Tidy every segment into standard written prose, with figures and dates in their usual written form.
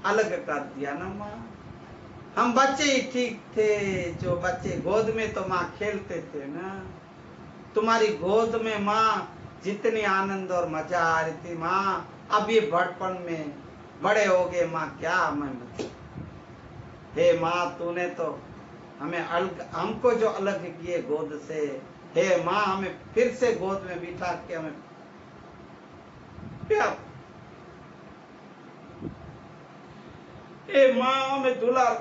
अलग कर दिया ना माँ। हम बच्चे ही ठीक थे, जो बच्चे गोद में तो माँ खेलते थे ना। तुम्हारी गोद में माँ जितनी आनंद और मजा आ रही थी माँ, अब ये बड़पन में बड़े हो गए माँ, क्या मैं बता। हे माँ, तूने तो हमें हमको जो अलग किए गोद से, हे माँ हमें फिर से गोद में बिठा के हमें प्यार। हे माँ हमें दुलार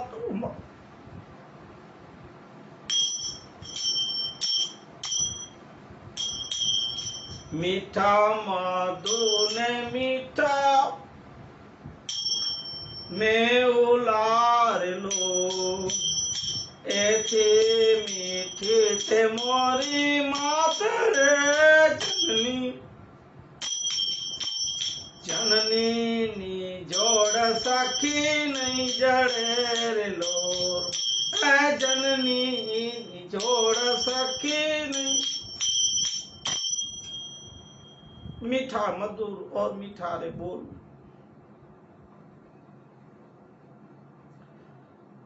तो माँ। मीठा मधु ने मीठा में उलार लो, ऐसे मीठी थे मोरी मात रे जननी, जननी नी जोड़ सखी नहीं जड़े रे लोर, ऐ जननी नी जोड़ सखी नहीं। मीठा मधुर और मीठा रे बोल,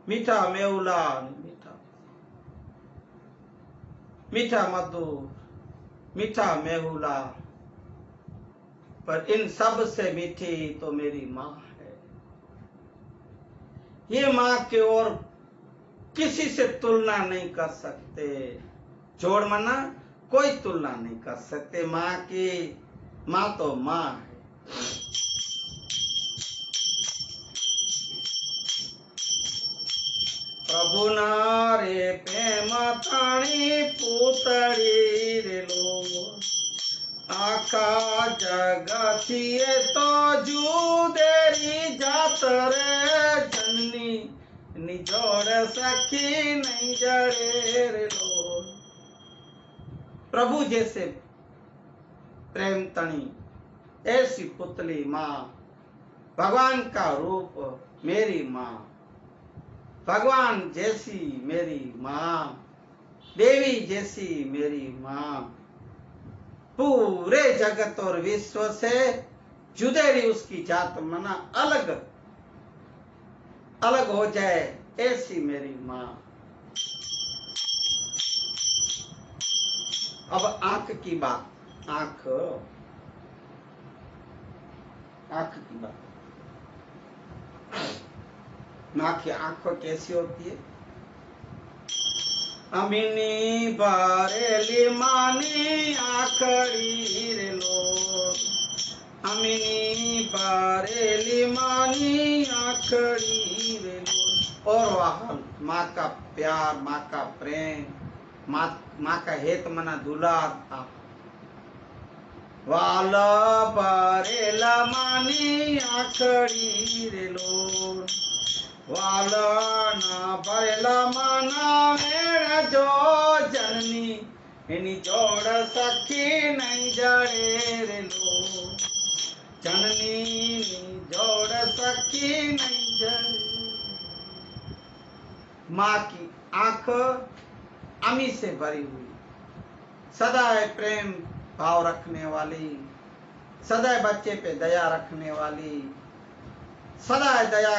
मीठा मेहुला मीठा, मीठा मधुर मीठा मेहुला, पर इन सब से मीठी तो मेरी माँ है। ये माँ के और किसी से तुलना नहीं कर सकते, जोड़ मना कोई तुलना नहीं कर सकते माँ की। माँ तो माँ है। प्रभु नारे प्रेम थाणी पूतड़ी रे लो, आखा जगतिए तो जुदेरी जात रे जननी, निजोड़ सखी नहीं जड़े रे लो। प्रभु जैसे प्रेम तणी ऐसी पुतली माँ, भगवान का रूप मेरी माँ, भगवान जैसी मेरी माँ, देवी जैसी मेरी माँ, पूरे जगत और विश्व से जुदेरी उसकी जात मना अलग अलग हो जाए ऐसी मेरी माँ। अब आंख की बात, आंख की बात, माँ की आंख कैसी होती है? अमिनी बारेली मानी आखड़ी रे लो, अमिनी बारेली मानी आखड़ी रे लो। और वह माँ का प्यार, माँ का प्रेम, माँ का हेत मना दुलार था। वाला बारेला मानी आखड़ी रे लो, वाला ना बारेला माना मेरा जो जननी, इनी जोड़ सखी नहीं जड़े रे लो, जननी नी जोड़ सखी नहीं जड़े। माँ की आंख अमी से भरी हुई, सदा प्रेम भाव रखने वाली, सदा बच्चे पे दया रखने वाली, सदा दया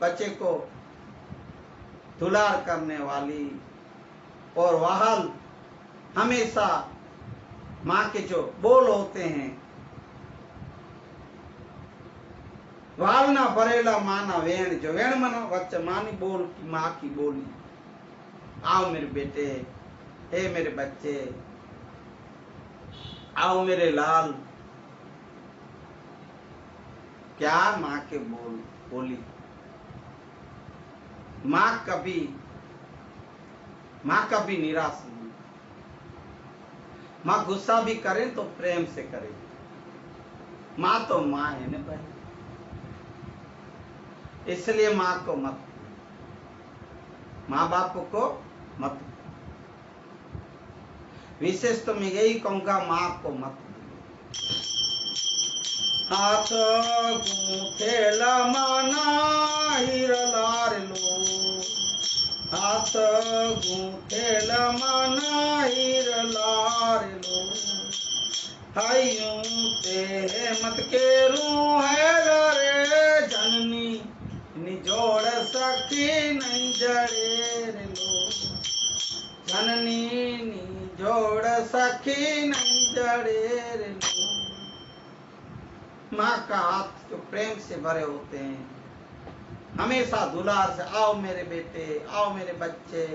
बच्चे को दुलार करने वाली, और वहाल हमेशा माँ के जो बोल होते हैं, वाल ना भरेला माना वेण, जो वेण मना वच्च मानी बोल की माँ की बोली। आओ मेरे बेटे, हे मेरे बच्चे, आओ मेरे लाल, क्या माँ के बोली। माँ कभी निराश नहीं। माँ गुस्सा भी करे तो प्रेम से करे। माँ तो माँ है ना भाई, इसलिए माँ को मत, माँ बाप को मत, विशेष तो मैं यही कहूंगा, माँ को मत। हाथ गूंथेला माना हिरलार लो, हाथ गूंथेला माना हिरलार लो, हयूं ते मत केरू है रे जननी निजोड़ सखी नहीं जड़े रे लो जननी निजोड़ सखी नहीं जड़े रे लो। माँ का हाथ जो प्रेम से भरे होते हैं, हमेशा दुलार से, आओ मेरे बेटे, आओ मेरे बच्चे,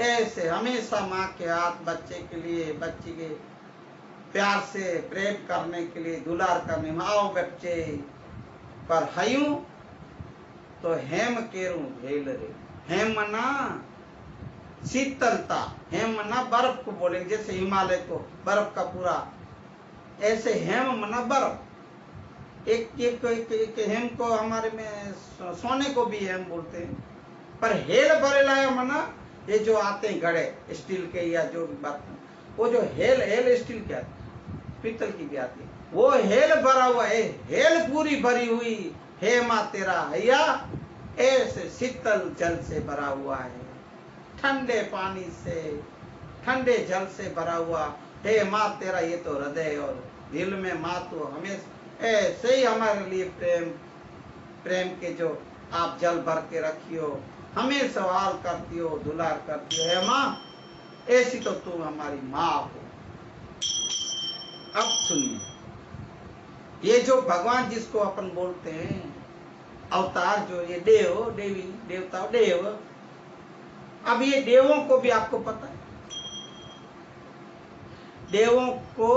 ऐसे हमेशा माँ के हाथ बच्चे के लिए, बच्चे के प्यार से प्रेम करने के लिए, दुलार करने में, आओ बच्चे। पर हयूं तो हेम केरू भेल रे। हेम मना शीतलता, हेम मना बर्फ को बोलेंगे, जैसे हिमालय को बर्फ का पूरा, ऐसे हेम मना बर्फ। एक हेम को हमारे में सोने को भी हेम बोलते हैं, पर हेल भरे लाया मना ये जो आते हैं घड़े स्टील के या जो भी बात, वो जो हेल स्टील के आते, पीतल की भी आती है, वो हेल भरा हुआ है, हेल पूरी भरी हुई हे माँ तेरा हैया ऐसे शीतल जल से भरा हुआ है, ठंडे पानी से, ठंडे जल से भरा हुआ हे माँ तेरा ये तो हृदय और दिल में माँ तो हमेशा ऐसे ही हमारे लिए प्रेम के जो आप जल भर के रखियो, हमें सवाल करती हो, दुलार करती हो, हे माँ ऐसी तो तू हमारी माँ हो। अब सुनिए, ये जो भगवान जिसको अपन बोलते हैं अवतार, जो ये देव देवी देवता देव, अब ये देवों को भी आपको पता है, देवों को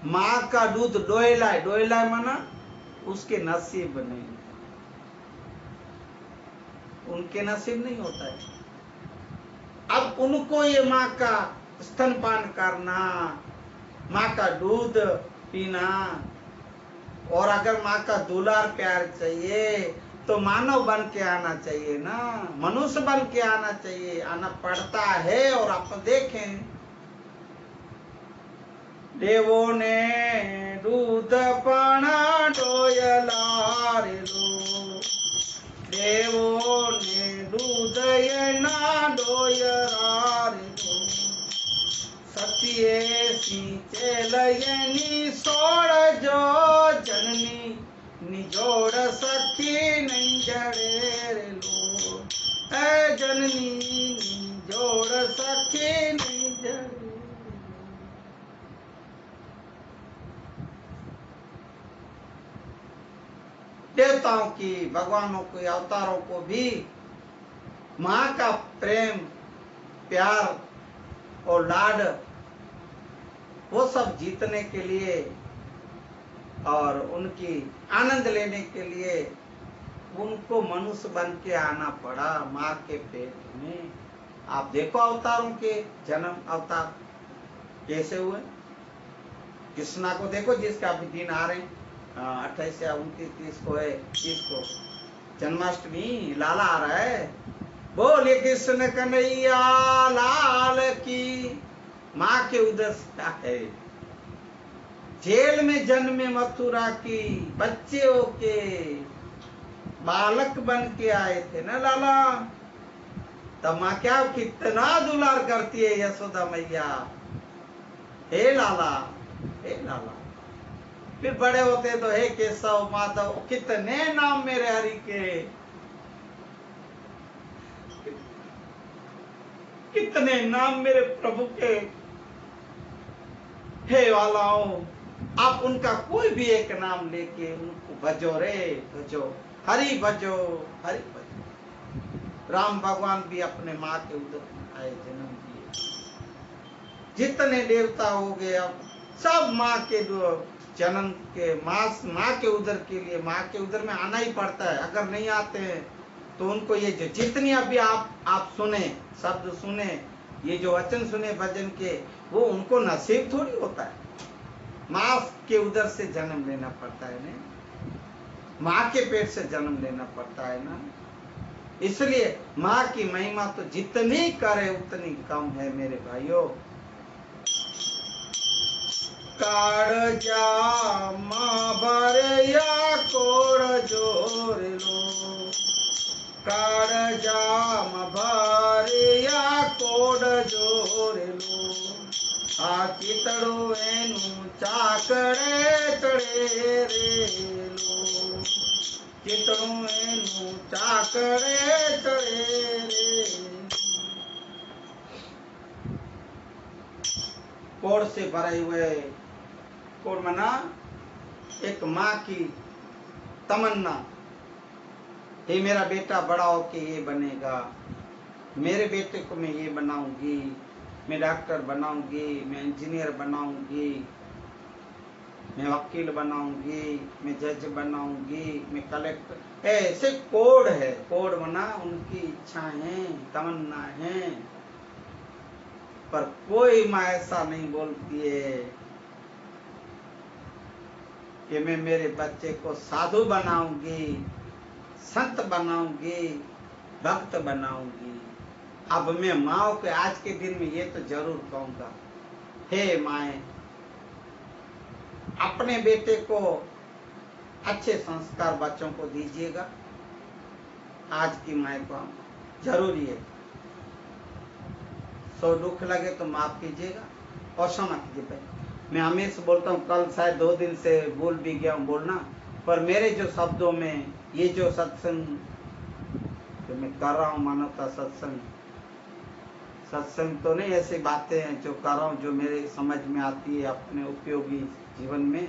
माँ का दूध डोहलाए, डोहलाए माना उसके नसीब नहीं, उनके नसीब नहीं होता है। अब उनको ये माँ का स्तनपान करना, माँ का दूध पीना, और अगर माँ का दुलार प्यार चाहिए तो मानव बन के आना चाहिए ना, मनुष्य बन के आना चाहिए, आना पड़ता है। और आप देखें, देवों ने दूध पाना डोयला रे लो, देवों ने दूध ये ना डोयला रे लो, सतिये सींचे लयनी सोड़ जो जननी निजोड़ सखी नहीं जड़े रे लो, ऐ जननी निजोड़ सखी नहीं जड़े। देवताओं की, भगवानों के अवतारों को भी माँ का प्रेम प्यार और लाड वो सब जीतने के लिए और उनकी आनंद लेने के लिए उनको मनुष्य बन के आना पड़ा माँ के पेट में। आप देखो अवतारों के जन्म, अवतार कैसे हुए। कृष्णा को देखो, जिसका अभी दिन आ रहे 28 या 29 30 को है, 30 को जन्माष्टमी, लाला आ रहा है। बोले कृष्ण कन्हैया लाल की। माँ के उधर से है, जेल में जन्मे मथुरा की, बच्चे होके बालक बन के आए थे ना लाला, तब माँ क्या कितना दुलार करती है यशोदा मैया, हे लाला हे लाला। फिर बड़े होते तो हे केशव माधव, कितने नाम मेरे हरि के, कितने नाम मेरे प्रभु के, हे वालाओ आप उनका कोई भी एक नाम लेके उनको भजो रे भजो, हरि भजो हरि भजो। राम भगवान भी अपने माँ के उदर आए, जन्म दिए। जितने देवता हो गए अब सब माँ के जन्म के, माँ के उदर के लिए, माँ के उदर में आना ही पड़ता है। अगर नहीं आते हैं तो उनको ये जो जितनी अभी आप सुने, शब्द सुने, ये जो वचन सुने भजन के, वो उनको नसीब थोड़ी होता है। माँ के उदर से जन्म लेना पड़ता है ना, माँ के पेट से जन्म लेना पड़ता है ना। इसलिए माँ की महिमा तो जितनी करे उतनी कम है मेरे भाइयों। काड़जा माँ भरिया कोड़ जोर लो, काड़जा माँ भरिया कोड़ जोर लो, आ चितड़ो एनु चाकड़े चढ़े रेलो, चितड़ो एनु चाकड़े चढ़े रे। कोड़ से भरे हुए, कोड़ मना एक माँ की तमन्ना, हे मेरा बेटा बड़ा होके ये बनेगा, मेरे बेटे को मैं ये बनाऊंगी, मैं डॉक्टर बनाऊंगी, मैं इंजीनियर बनाऊंगी, मैं वकील बनाऊंगी, मैं जज बनाऊंगी, मैं कलेक्टर, ऐसे कोड है। कोड बना उनकी इच्छाएं हैं, तमन्ना है, पर कोई माँ ऐसा नहीं बोलती है कि मैं मेरे बच्चे को साधु बनाऊंगी, संत बनाऊंगी, भक्त बनाऊंगी। अब मैं माँ के आज के दिन में ये तो जरूर कहूंगा, हे माए, अपने बेटे को अच्छे संस्कार बच्चों को दीजिएगा। आज की माए को जरूरी है। सो दुख लगे तो माफ कीजिएगा और क्षमा कीजिए भाई। मैं हमेशा बोलता हूँ, कल शायद 2 दिन से भूल भी गया हूँ बोलना, पर मेरे जो शब्दों में ये जो सत्संग जो मैं कर रहा हूँ, मानवता सत्संग, सत्संग तो नहीं, ऐसी बातें हैं जो कर रहा हूँ जो मेरे समझ में आती है अपने उपयोगी जीवन में,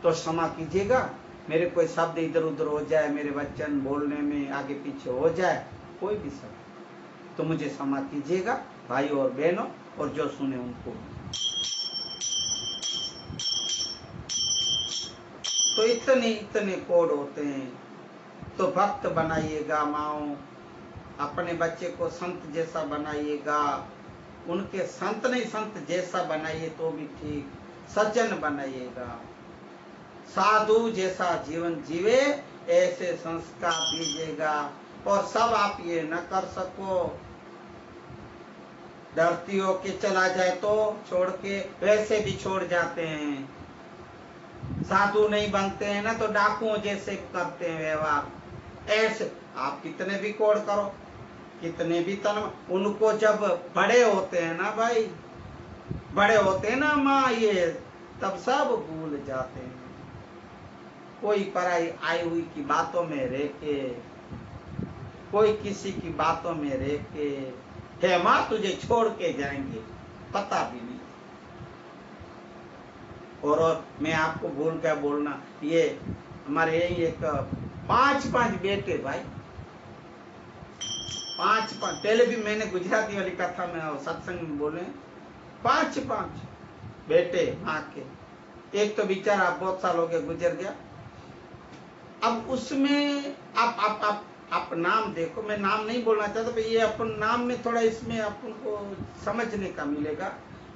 तो क्षमा कीजिएगा। मेरे कोई शब्द इधर उधर हो जाए, मेरे वचन बोलने में आगे पीछे हो जाए, कोई भी शब्द, तो मुझे क्षमा कीजिएगा भाई और बहनों, और जो सुने उनको। तो इतने कोड होते हैं। तो भक्त बनाइएगा माओ, अपने बच्चे को संत जैसा बनाइएगा, उनके संत नहीं संत जैसा बनाइए तो भी ठीक, सज्जन बनाइएगा, साधु जैसा जीवन जीवे ऐसे संस्कार दीजिएगा। और सब आप ये न कर सको, डरती हो कि चला जाए तो छोड़ के, वैसे भी छोड़ जाते हैं। साधु नहीं बनते हैं ना तो डाकुओं जैसे करते हैं व्यवहार। ऐसे आप कितने भी कोड करो, कितने भी तन, उनको जब बड़े होते हैं ना भाई, बड़े होते हैं ना माँ, ये तब सब भूल जाते हैं। कोई पराई आई हुई की बातों में रह के, कोई किसी की बातों में रह के, हे माँ तुझे छोड़ के जाएंगे, पता भी नहीं। और मैं आपको भूल क्या बोलना, ये हमारे यही एक 5 बेटे भाई, 5 पहले भी मैंने गुजराती वाली कथा में और सत्संग में बोले, 5 बेटे माँ के। एक तो बेचारा बहुत साल हो गया गुजर गया। अब उसमें आप नाम देखो, मैं नाम नहीं बोलना चाहता, तो ये अपन नाम में थोड़ा इसमें अपन को समझने का मिलेगा।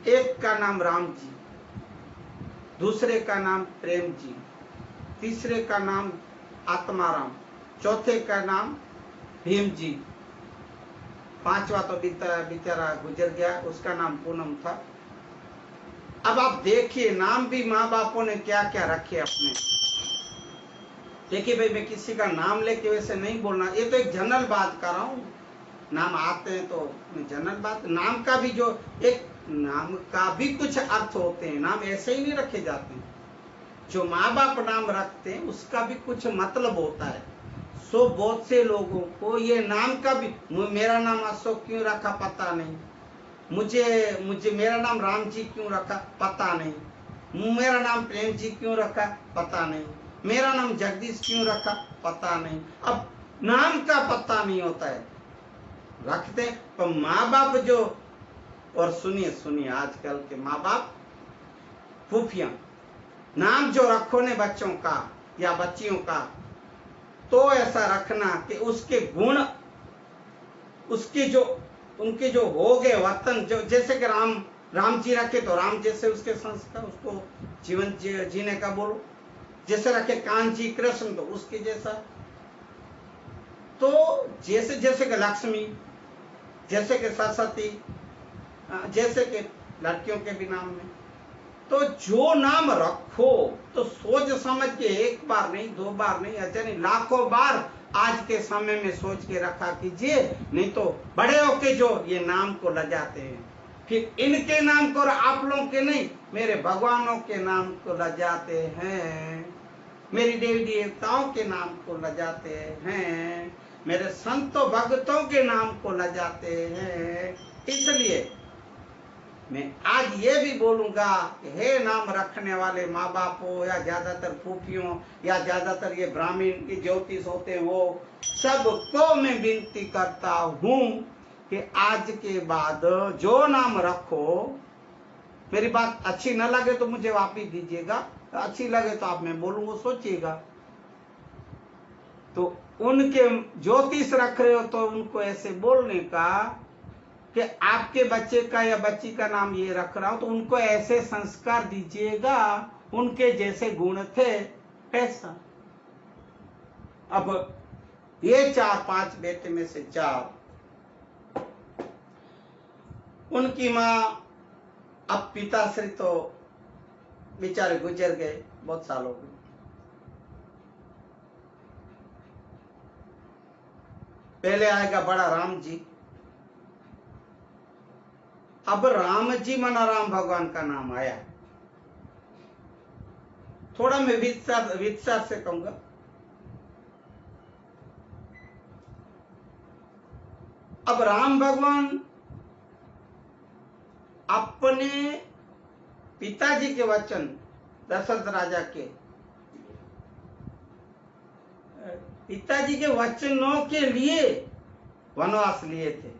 एक का नाम राम जी, दूसरे का नाम प्रेम जी, तीसरे का नाम आत्माराम, चौथे का नाम भीम जी, 5वां तो बेचारा गुजर गया, उसका नाम पूनम था। अब आप देखिए नाम भी माँ बापों ने क्या क्या रखे अपने। देखिए भाई, मैं किसी का नाम लेके वैसे नहीं बोलना, ये तो एक जनरल बात कर रहा हूँ। नाम आते हैं तो जनरल बात, नाम का भी जो एक नाम का भी कुछ अर्थ होते हैं, नाम ऐसे ही नहीं रखे जाते हैं। जो माँ बाप नाम रखते हैं उसका भी कुछ मतलब होता है। सो बहुत से लोगों को ये नाम का भी, मेरा नाम अशोक क्यों रखा पता नहीं, मुझे मेरा नाम राम जी क्यों रखा पता नहीं, मेरा नाम प्रेम जी क्यों रखा पता नहीं, मेरा नाम जगदीश क्यों रखा पता नहीं। अब नाम का पता नहीं होता है, रखते हैं। पर माँ बाप जो, और सुनिए आजकल के माँ बाप फूफियां, नाम जो रखो ने बच्चों का या बच्चियों का, तो ऐसा रखना कि उसके गुण, उसके जो उनके जो हो गए वतन, जो जैसे कि राम जी रखे तो राम जैसे उसके संस्कार, उसको जीवन जीने का बोलो। जैसे रखे कांची कृष्ण तो उसके जैसा, तो जैसे जैसे के लक्ष्मी, जैसे के सरस्वती, जैसे के लड़कियों के भी नाम में, तो जो नाम रखो तो सोच समझ के, एक बार नहीं 2 बार नहीं, अच्छा नहीं, लाखों बार आज के समय में सोच के रखा कीजिए, नहीं तो बड़े होके जो ये नाम को लजाते हैं, फिर इनके नाम को और आप लोगों के नहीं, मेरे भगवानों के नाम को लजाते हैं, मेरी देवी देवताओं के नाम को लजाते हैं, मेरे संतों भक्तों के नाम को लजाते हैं। इसलिए मैं आज ये भी बोलूंगा कि हे नाम रखने वाले माँ बाप हो या ज्यादातर फूफियों या ज्यादातर ये ब्राह्मण के ज्योतिष होते हैं, वो सबको मैं विनती करता हूं कि आज के बाद जो नाम रखो, मेरी बात अच्छी न लगे तो मुझे वापिस दीजिएगा, अच्छी लगे तो आप मैं बोलूंगा सोचिएगा। तो उनके ज्योतिष रख रहे हो तो उनको ऐसे बोलने का कि आपके बच्चे का या बच्ची का नाम ये रख रहा हूं, तो उनको ऐसे संस्कार दीजिएगा उनके जैसे गुण थे ऐसा। अब ये 4-5 बेटे में से 4, उनकी माँ, अब पिताश्री तो बेचारे गुजर गए, बहुत साल हो गए। पहले आएगा बड़ा राम जी। अब राम जी मना राम भगवान का नाम आया। थोड़ा मैं विस्तार से कहूंगा। अब राम भगवान अपने पिताजी के वचन, दशरथ राजा के पिताजी के वचनों के लिए वनवास लिए थे।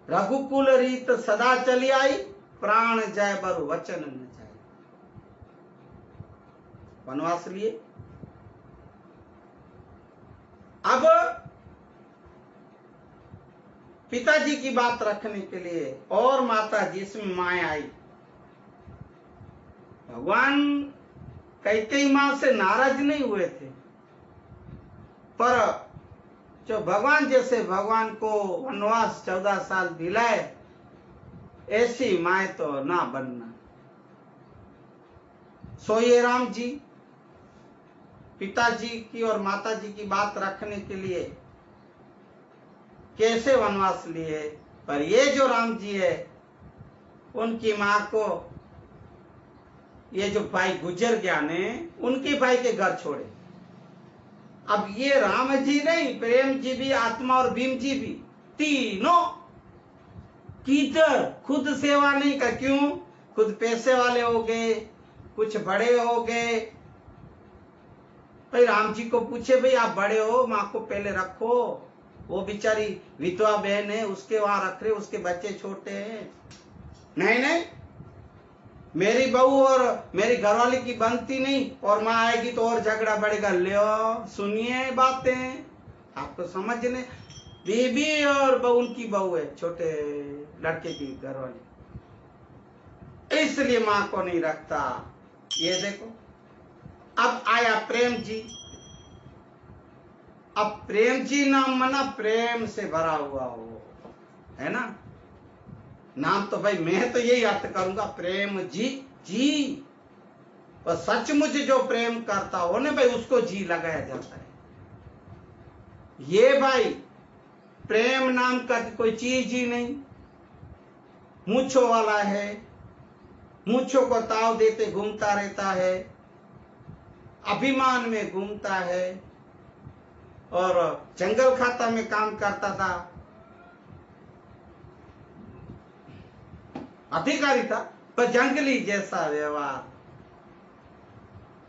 रघुकुल रीत सदा चली आई, प्राण जाय बर वचन न जाए। वनवास लिए। अब पिताजी की बात रखने के लिए और माता जी, इसमें माए आई। भगवान कैकेयी मां से नाराज नहीं हुए थे, पर जो भगवान जैसे भगवान को वनवास 14 साल दिलाए, ऐसी माए तो ना बनना। सो ये राम जी पिताजी की और माता जी की बात रखने के लिए कैसे वनवास लिए, पर ये जो राम जी है उनकी मां को ये जो भाई गुजर गया ने, उनके भाई के घर छोड़े। अब ये राम जी नहीं, प्रेम जी भी, आत्मा और भीम जी भी, तीनों किधर खुद सेवा नहीं कर, क्यों? खुद पैसे वाले हो गए, कुछ बड़े हो गए। भाई राम जी को पूछे, भाई आप बड़े हो, माँ को पहले रखो, वो बेचारी विधवा बहन है, उसके वहां रख रहे, उसके बच्चे छोटे हैं। नहीं नहीं, मेरी बहू और मेरी घरवाली की बनती नहीं, और माँ आएगी तो और झगड़ा बढ़ेगा। लो सुनिए बातें, आपको समझने। बीबी और बहू, उनकी बहू है, छोटे लड़के की घरवाली, इसलिए माँ को नहीं रखता। ये देखो, अब आया प्रेम जी। अब प्रेम जी नाम मना प्रेम से भरा हुआ हो, है ना? नाम तो भाई मैं तो यही अर्थ करूंगा, प्रेम जी जी। पर सचमुच जो प्रेम करता हो ना भाई, उसको जी लगाया जाता है। ये भाई प्रेम नाम का कोई चीज ही नहीं। मूंछों वाला है, मूंछों को ताव देते घूमता रहता है, अभिमान में घूमता है, और जंगल खाता में काम करता था, अधिकारी था, पर जंगली जैसा व्यवहार।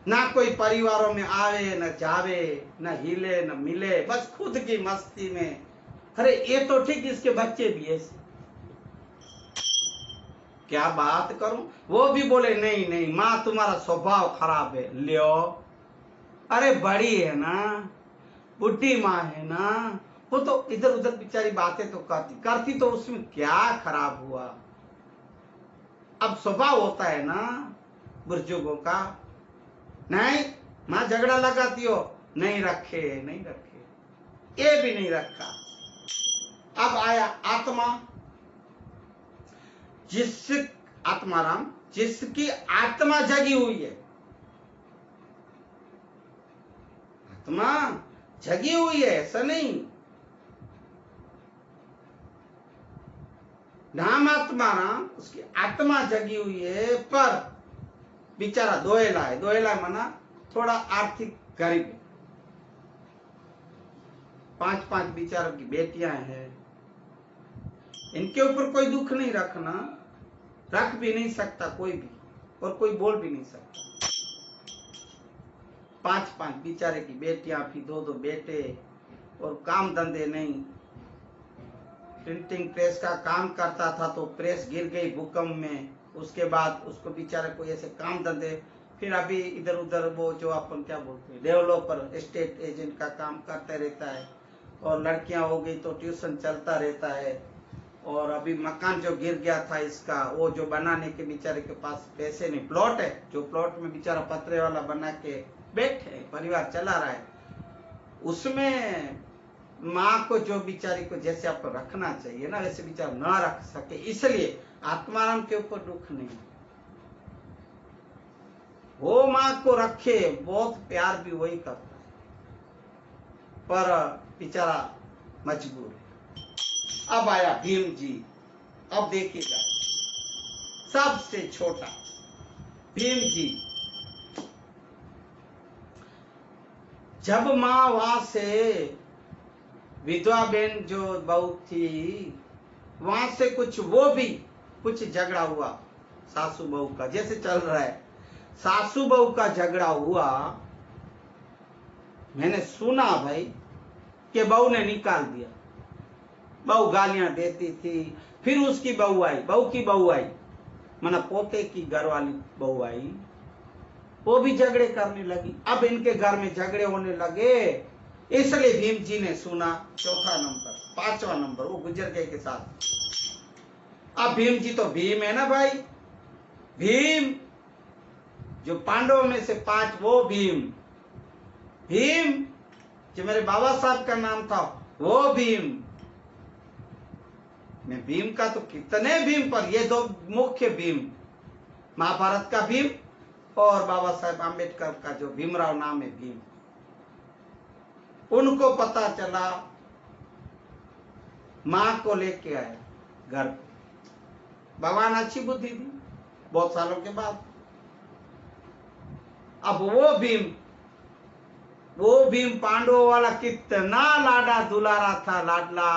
ना कोई परिवारों में आवे न जावे, न हिले न मिले, बस खुद की मस्ती में। अरे ये तो ठीक, इसके बच्चे भी ऐसे। क्या बात करूं, वो भी बोले नहीं नहीं माँ तुम्हारा स्वभाव खराब है। लियो, अरे बड़ी है ना, बुढ़ी माँ है ना, वो तो इधर उधर बेचारी बातें तो करती तो उसमें क्या खराब हुआ। अब स्वभाव होता है ना बुजुर्गों का। नहीं माँ झगड़ा लगाती हो, नहीं रखे, ये भी नहीं रखा। अब आया आत्मा, आत्मा राम, जिसकी आत्मा जगी हुई है। आत्मा जगी हुई है, ऐसा नहीं। नाम आत्मा राम, उसकी आत्मा जगी हुई है, पर बेचारा दोएला है। दोएला माना थोड़ा आर्थिक गरीब है। 5-5 बेचारों की बेटियां हैं, इनके ऊपर कोई दुख नहीं रखना, रख भी नहीं सकता कोई भी, और कोई बोल भी नहीं सकता। 5-5 बेचारे की बेटियां, फिर 2-2 बेटे, और काम धंधे नहीं। प्रिंटिंग प्रेस का काम करता था तो प्रेस गिर गई भूकंप में, उसके बाद उसको बेचारे को ऐसे काम धंधे, फिर अभी इधर उधर वो जो अपन क्या बोलते हैं डेवलपर, एस्टेट एजेंट का काम करते रहता है, और लड़कियां हो गई तो ट्यूशन चलता रहता है। और अभी मकान जो गिर गया था इसका, वो जो बनाने के बेचारे के पास पैसे नहीं, प्लॉट है, जो प्लॉट में बेचारा पतरे वाला बना के बैठे, परिवार चला रहा है, उसमें माँ को जो बिचारी को जैसे आपको रखना चाहिए ना, वैसे बेचारा ना रख सके, इसलिए आत्माराम के ऊपर दुख नहीं। वो माँ को रखे, बहुत प्यार भी वही करता है, पर बेचारा मजबूर है। अब आया भीम जी। अब देखिएगा, सबसे छोटा भीम जी। जब माँ वहां से विधवा बहन जो बहू थी, वहां से कुछ झगड़ा हुआ सासू बहू का, जैसे चल रहा है सासू बहू का झगड़ा हुआ। मैंने सुना भाई कि बहू ने निकाल दिया। बहू गालियां देती थी, फिर उसकी बहू आई, बहू की बहू आई, माना पोते की घर वाली बहू आई, वो भी झगड़े करने लगी। अब इनके घर में झगड़े होने लगे, इसलिए भीम जी ने सुना। चौथा नंबर, 5वां नंबर वो गुजर गए के साथ। अब भीम जी तो भीम है ना भाई, भीम जो पांडवों में से 5, वो भीम। भीम जो मेरे बाबा साहब का नाम था, वो भीम। मैं भीम का तो कितने भीम, पर ये 2 मुख्य भीम, महाभारत का भीम और बाबा साहेब आम्बेडकर का जो भीमराव नाम है भीम। उनको पता चला, मां को लेके आए घर पे। भगवान अच्छी बुद्धि दी बहुत सालों के बाद। अब वो भीम पांडवों वाला कितना लाडा दुलारा था, लाडला।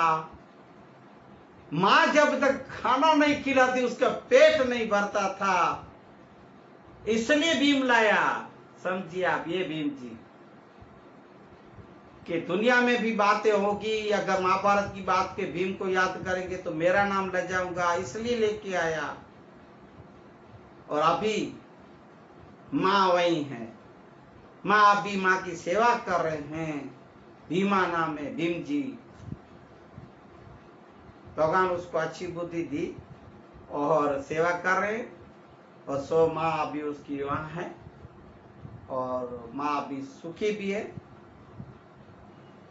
मां जब तक खाना नहीं खिलाती उसका पेट नहीं भरता था, इसलिए भीम लाया। समझिए आप, ये भीम जी कि दुनिया में भी बातें होगी, अगर महाभारत की बात के भीम को याद करेंगे तो मेरा नाम ले जाऊंगा, इसलिए लेके आया। और अभी माँ वही है, माँ अभी माँ की सेवा कर रहे हैं। भीमा नाम है, भीम जी। भगवान उसको अच्छी बुद्धि दी और सेवा कर रहे हैं, और सो माँ अभी उसकी वहां है, और माँ अभी सुखी भी है,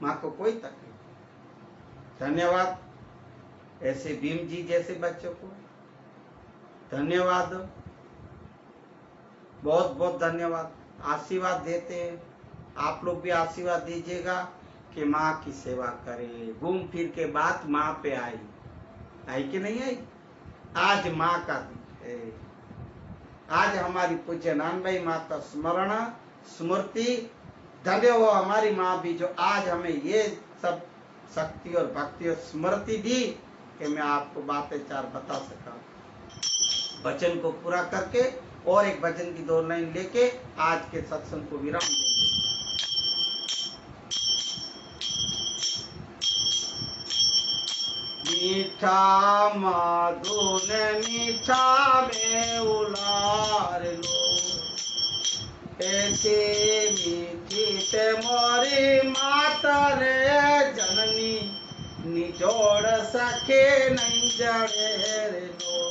माँ को कोई तकलीफ। धन्यवाद ऐसे भीम जी जैसे बच्चों को, धन्यवाद, बहुत बहुत धन्यवाद। आशीर्वाद देते हैं, आप लोग भी आशीर्वाद दीजिएगा कि माँ की सेवा करे। घूम फिर के बात माँ पे आई कि नहीं आई? आज माँ का दिन है। आज हमारी पूज्य नानबाई माता स्मरण स्मृति, धन्य हो हमारी माँ भी जो आज हमें ये सब शक्ति और भक्ति और स्मृति दी कि मैं आपको बातें 4 बता सका। वचन को पूरा करके और एक भजन की 2 लाइन लेके आज के सत्संग को विराम देंगे। मीठा मधुन मीठा में उलार लो, ऐसे मीठी ते मोरी माता रे जननी, निजोड़ सके नहीं जड़े लो।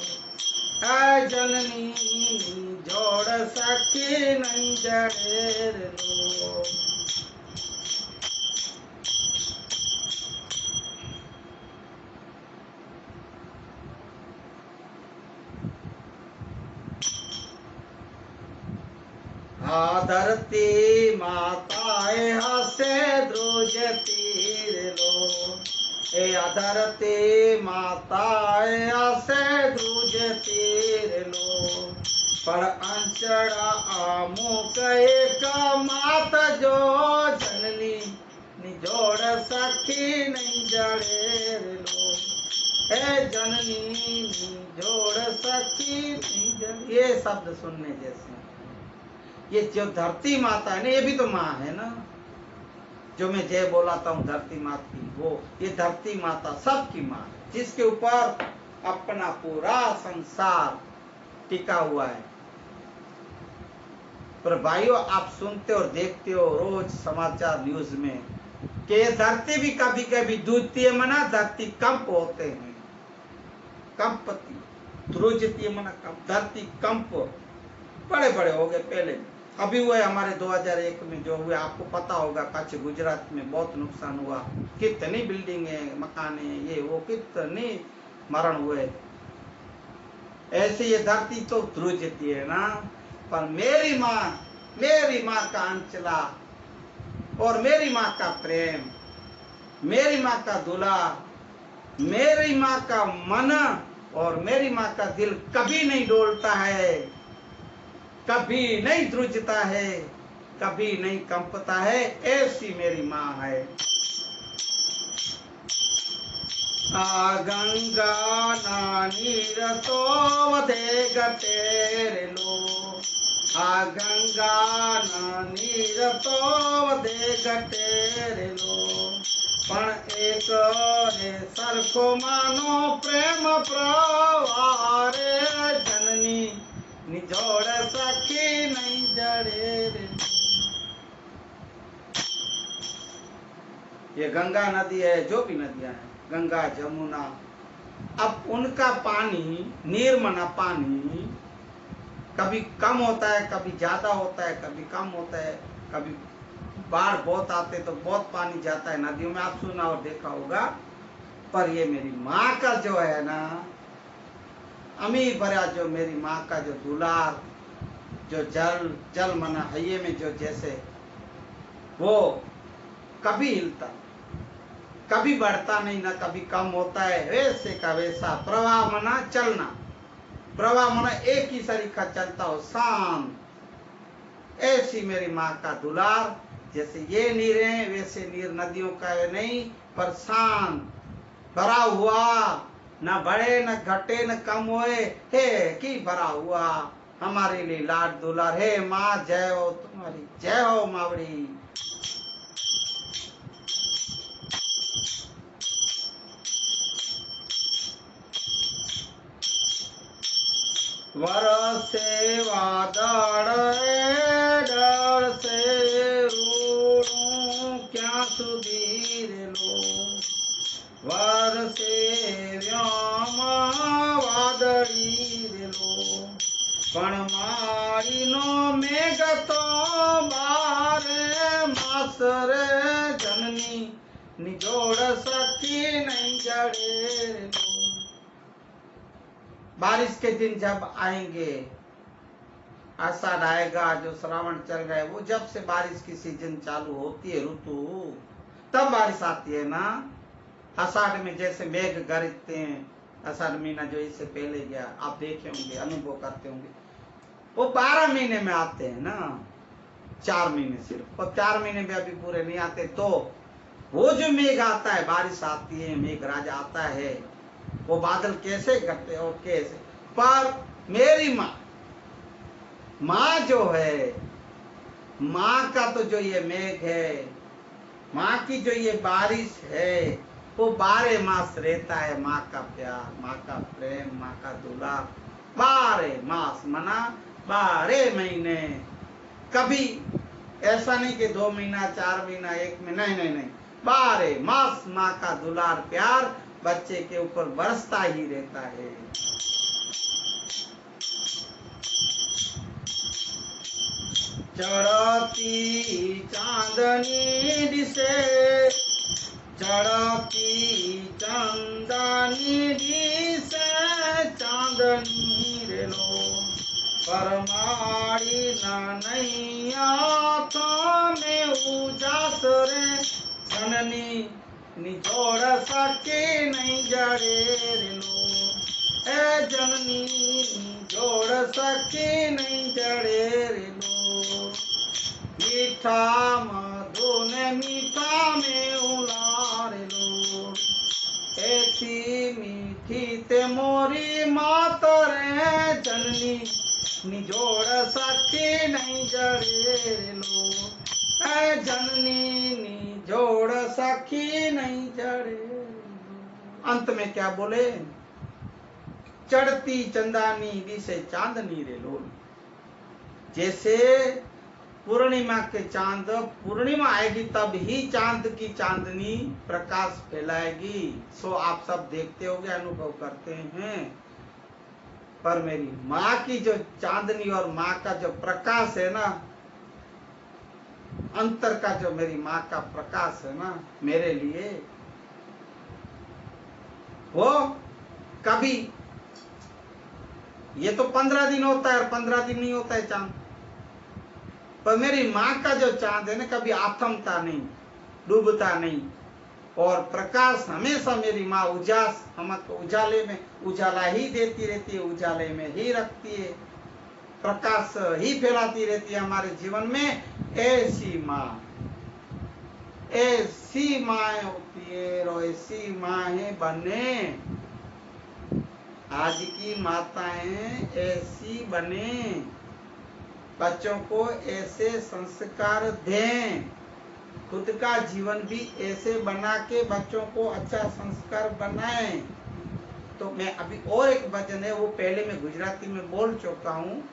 जननी निजोड़ सके नहीं जड़े लो। धरती माताए हसे ध्रुज तीर लो, ए अधरते माता आसे दूजती रे लो पर अंचड़ा आमुक एक मात जो जननी निजोड़ सखी नहीं जड़े रे लो हे जननी निजोड़ सखी नहीं जड़े। ये शब्द सुनने जैसे, ये जो धरती माता है ना, ये भी तो माँ है ना, जो मैं जय बोलाता हूँ धरती माँ की, वो ये धरती माता सबकी माँ है, जिसके ऊपर अपना पूरा संसार टिका हुआ है। पर भाइयों, आप सुनते और देखते हो रोज समाचार न्यूज में कि ये धरती भी कभी कभी दूधती है मना, धरती कंप होते हैं, कंपती ध्रुजती मना कंप, धरती कंप बड़े बड़े हो गए। पहले अभी हुए हमारे 2001 में जो हुए, आपको पता होगा, कच्छ गुजरात में बहुत नुकसान हुआ, कितनी बिल्डिंगे मकाने ये वो कितने मरण हुए। ऐसे ये धरती तो ध्रुजती है ना, पर मेरी माँ का अंचला और मेरी माँ का प्रेम, मेरी माँ का दुलार, मेरी माँ का मन और मेरी माँ का दिल कभी नहीं डोलता है, कभी नहीं ध्रुजता है, कभी नहीं कंपता है। ऐसी मेरी माँ है। आ गंगा नानीर तो वधे गटेर लो, आ गंगा नानीर तो वधे गटेर लो पण एक रे सरखो मानो प्रेम प्रवारे जननी निजोड़ सखी नहीं जड़े रे। ये गंगा नदी है, जो भी नदियां हैं, गंगा जमुना, अब उनका पानी, निर्मला पानी कभी कम होता है, कभी ज्यादा होता है, कभी कम होता है, कभी बाढ़ बहुत आते तो बहुत पानी जाता है नदियों में, आप सुना और देखा होगा। पर ये मेरी माँ का जो है ना, अमीर भरा जो मेरी माँ का जो दुलार, जो जल मना हये में जो जैसे वो कभी हिलता, कभी बढ़ता नहीं, ना कभी कम होता है, वैसे का वैसा प्रवाह मना चलना, प्रवाह मना एक ही सरीखा चलता हो, शांत। ऐसी मेरी माँ का दुलार, जैसे ये नीर है वैसे नीर नदियों का है नहीं, पर शांत भरा हुआ, न बढ़े न घटे न कम होए, हे की भरा हुआ हमारे लिए लाड दुलार। हे माँ जय हो तुम्हारी, जय हो मावड़ी। वरसे वादळ डर से रूड़ू क्या सुधीर लो, वरसे व्योम वादળી लो पण मारी नो मेघ तो बारे मास रे जननी निजोड़ सखी नहीं जड़े लो। बारिश के दिन जब आएंगे, आषाढ़ आएगा, जो श्रावण चल रहा है, वो जब से बारिश की सीजन चालू होती है, ऋतु, तब बारिश आती है ना। आषाढ़ में जैसे मेघ गरजते हैं, आषाढ़ महीना जो इससे पहले गया, आप देखे होंगे, अनुभव करते होंगे, वो 12 महीने में आते हैं ना, 4 महीने सिर्फ, और 4 महीने में अभी पूरे नहीं आते। तो वो जो मेघ आता है, बारिश आती है, मेघ राजा आता है, वो बादल कैसे घटते और कैसे। पर मेरी माँ जो है, माँ का तो जो ये मेघ है, माँ की जो ये बारिश है, वो 12 मास रहता है। माँ का प्यार, माँ का प्रेम, माँ का दुलार 12 मास मना 12 महीने। कभी ऐसा नहीं कि 2 महीना 4 महीना 1 महीना, नहीं, 12 मास माँ का दुलार प्यार बच्चे के ऊपर बरसता ही रहता है। चढ़ती चांदनी दिसे, चढ़ती चांदनी दिसे चांदनी रे लो, परमाड़ी नैया तो में उजास रे जननी निजोड़ सके नहीं जड़े रे लोग। ए जननी निजोड़ सके नहीं जड़े रे लोग। मीठा मधु ने मीठा में उलारे लो। ऐसी मीठी ते मोरी मात रे जननी निजोड़ सके नहीं जड़े लो। ऐ जननी निजोड़ सखी नहीं जड़े लो। अंत में क्या बोले? चढ़ती चंदानी दिसे चांदनी रे लोल। जैसे पूर्णिमा के चांद, पूर्णिमा आएगी तब ही चांद की चांदनी प्रकाश फैलाएगी। सो आप सब देखते होंगे, अनुभव करते हैं। पर मेरी माँ की जो चांदनी और माँ का जो प्रकाश है ना, अंतर का जो मेरी माँ का प्रकाश है ना, मेरे लिए वो कभी, ये तो 15 दिन होता है और 15 दिन नहीं होता है चांद, पर मेरी माँ का जो चांद है ना, कभी आथमता नहीं, डूबता नहीं, और प्रकाश हमेशा मेरी माँ उजास हमको उजाले में उजाला ही देती रहती है, उजाले में ही रखती है, प्रकाश ही फैलाती रहती है हमारे जीवन में। ऐसी माँ, ऐसी माँ होती है और ऐसी माँ है बने। आज की माताएं ऐसी बने, बच्चों को ऐसे संस्कार दें, खुद का जीवन भी ऐसे बना के बच्चों को अच्छा संस्कार बनाएं। तो मैं अभी और एक भजन है, वो पहले मैं गुजराती में बोल चुका हूँ,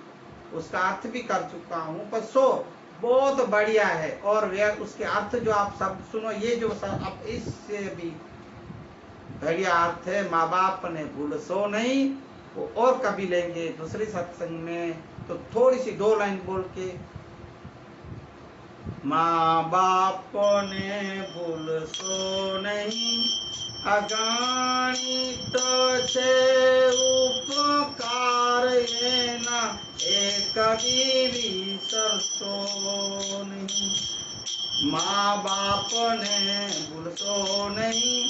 उसका अर्थ भी कर चुका हूँ, पर सो बहुत बढ़िया है। और वे उसके अर्थ जो आप सब सुनो, ये जो अब इससे भी बढ़िया अर्थ है। माँ बाप ने भूल सो नहीं, वो और कभी लेंगे दूसरी सत्संग में, तो थोड़ी सी 2 लाइन बोल के। माँ बाप ने भूल सो नहीं, अगणित छे उपकार ये ना, एक भी सरसो नहीं। माँ बाप ने भूल सो नहीं,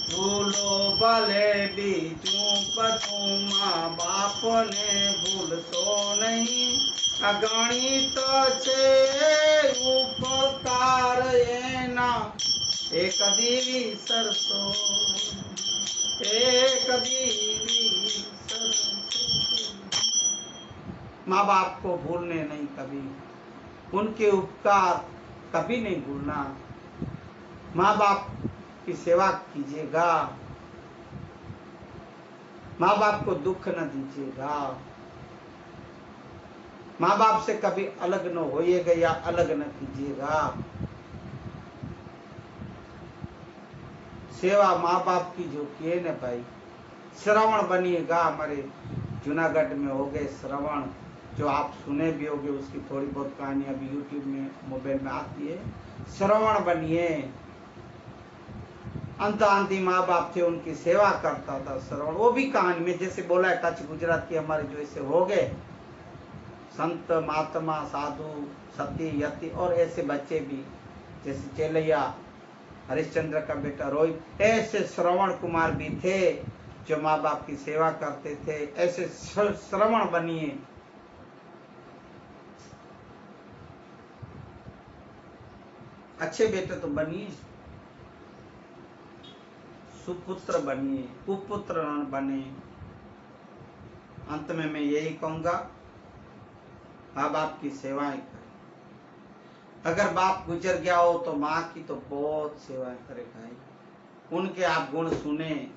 भूलो भले भी चूप तू, माँ बाप ने भूल सो नहीं, अगणित छे उपकार ये ना, एक दीवी सरसो, एक दीवी सरसो। माँ बाप को भूलने नहीं कभी, उनके उपकार कभी नहीं भूलना। माँ बाप की सेवा कीजिएगा, माँ बाप को दुख न दीजिएगा, माँ बाप से कभी अलग न होइएगा या अलग न कीजिएगा। सेवा माँ बाप की जो किए न भाई, श्रवण बनिएगा। हमारे जूनागढ़ में हो गए श्रवण, जो आप सुने भी होंगे, उसकी थोड़ी बहुत कहानी अभी यूट्यूब में मोबाइल में आती है। श्रवण बनिए। अंतांती माँ बाप थे, उनकी सेवा करता था श्रवण। वो भी कहानी में जैसे बोला है, कच्छ गुजरात के हमारे जो ऐसे हो गए संत महात्मा साधु सती यति, और ऐसे बच्चे भी जैसे चेलैया हरिश्चंद्र का बेटा रोहित, ऐसे श्रवण कुमार भी थे जो माँ बाप की सेवा करते थे। ऐसे श्रवण बनिए। अच्छे बेटे तो बनिए, सुपुत्र बनिए, कुपुत्र न बने। अंत में मैं यही कहूंगा, माँ बाप की सेवाएं करें। अगर बाप गुजर गया हो तो माँ की तो बहुत सेवाएं करे भाई। उनके आप गुण सुने,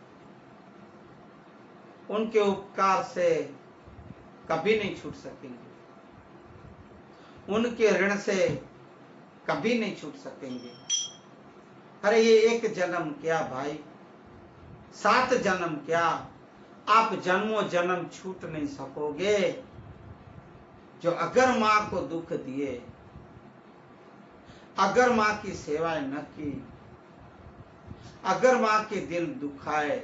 उनके उपकार से कभी नहीं छूट सकेंगे, उनके ऋण से कभी नहीं छूट सकेंगे। अरे ये एक जन्म क्या भाई, 7 जन्म क्या, आप जन्मों जन्म छूट नहीं सकोगे। जो अगर माँ को दुख दिए, अगर माँ की सेवाएं न की, अगर माँ के दिल दुखाए,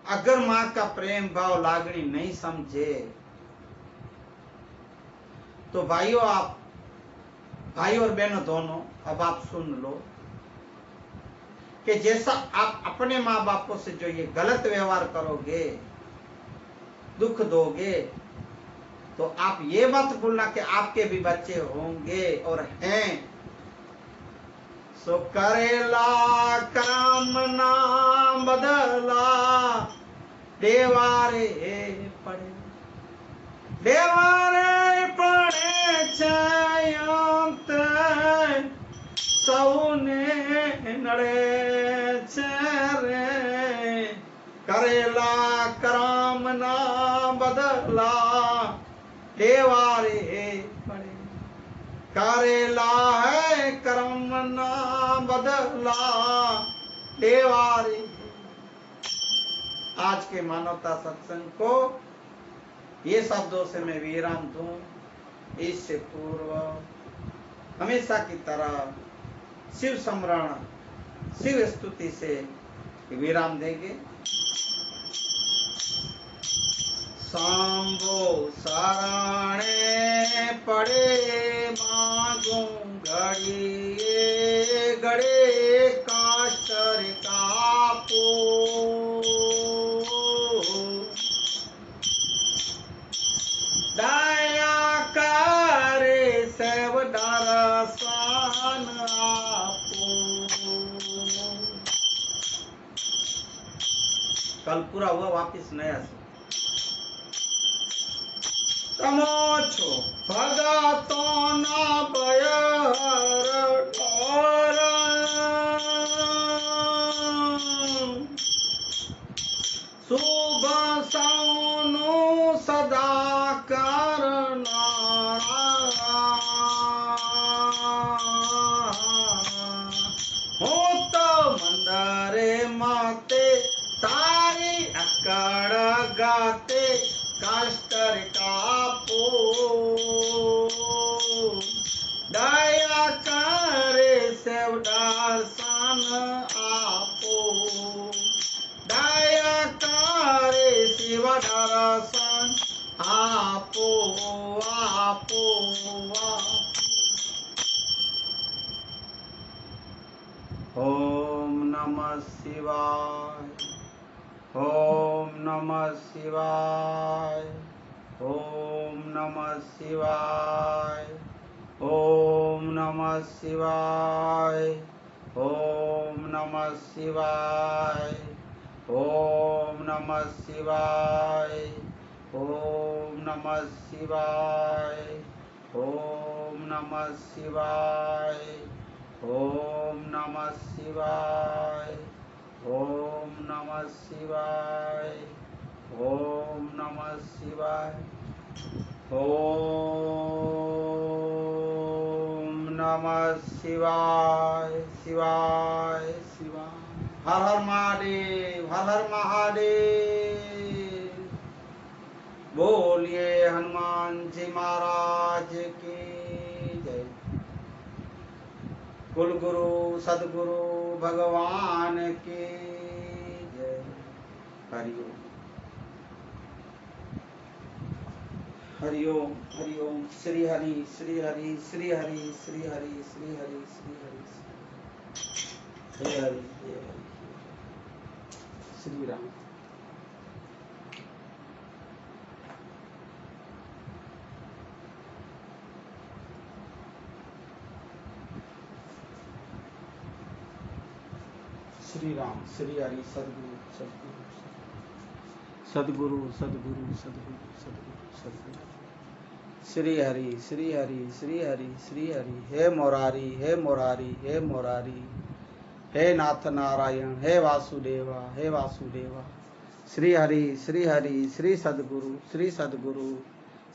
अगर माँ का प्रेम भाव लागणी नहीं समझे, तो भाइयों आप भाई और बहनों दोनों, अब आप सुन लो कि जैसा आप अपने माँ बापों से जो ये गलत व्यवहार करोगे, दुख दोगे, तो आप ये मत भूलना कि आपके भी बच्चे होंगे और हैं। सो करेला काम ना बदला, देवारे पड़े, देवारे पड़े छायंत, सौने नड़े चरे, करेला कराम ना बदला, देवारे पड़े, करेला है कर्म ना बदला, देवारे। आज के मानवता सत्संग को ये शब्दों से मैं विराम दूं। इससे पूर्व हमेशा की तरह शिव स्मरण, शिव स्तुति से विराम देंगे। सांबो शरणे पड़े मांगू घड़िए, गड़े काष्टर कापो, दया करे सेव दर्शन आपो। कल पूरा हुआ, वापिस नया से। तमो छो भगतो ना भयर डर, शुभ सौनु सदा करना, हो तो मंदरे माते तारी अकड़ गाते, काष्टर कापो, दया करे सेव दर्शन आपो, दया करे शिव दर्शन आपो, आपो, आपो। ओम नमः शिवाय, ओम नमः शिवाय, ओम नमः शिवाय, ओम नमः शिवाय, ओम नमः शिवाय, ओम नमः शिवाय, ओम नमः शिवाय, ओम नमः शिवाय, ओम नमः शिवाय, ओम नमः शिवाय, ओम नमः शिवाय, ओम नमः शिवाय, शिवाय शिवाय। हर हर महादेव, हर हर महादेव। बोलिए हनुमान जी महाराज की जय। कुल गुरु सदगुरु भगवान की जय। हरिओम, हरिओम, हरिओम। श्री हरि, श्री हरि, श्री हरि, श्री हरि, श्री हरि, श्री हरि, हे हरि, हे हरि, श्री राम। श्री राम, श्री हरि, सदगुरु सदगुरु सदगुरु सदगुरु सदगुरु सदगुरु सदगुरु। श्री हरि, श्री हरि, श्री हरि, श्री हरि। हे मुरारी, हे मुरारी, हे मुरारी, हे नाथ नारायण, हे वासुदेवा, हे वासुदेवा। श्री हरि, श्री हरि, श्री सदगुरु, श्री सदगुरु,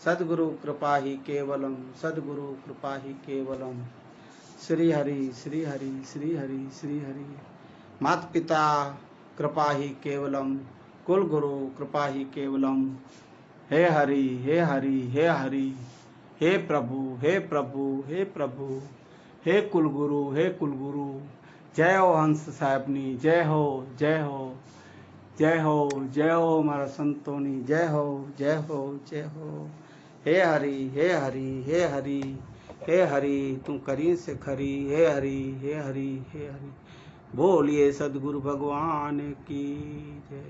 सदगुरु कृपा ही केवलम, सदगुरु कृपा ही केवलम। श्री हरि, श्री हरि, श्री हरि, श्री हरि। माता पिता कृपा ही केवलम, कुल गुरु कृपा ही केवलम। हे हरि, हे हरि, हे हरि, हे प्रभु, हे प्रभु, हे प्रभु, हे कुलगुरु, हे कुलगुरु। जय हो हंस साहबनी, जय हो, जय हो, जय हो, जय हो हमारा संतोनी, जय हो, जय हो, जय हो। हे हरि, हे हरि, हे हरि, हे हरि तू करी से खरी, हे हरि हे हरि हे हरि। बोलिए सदगुरु भगवान की जय।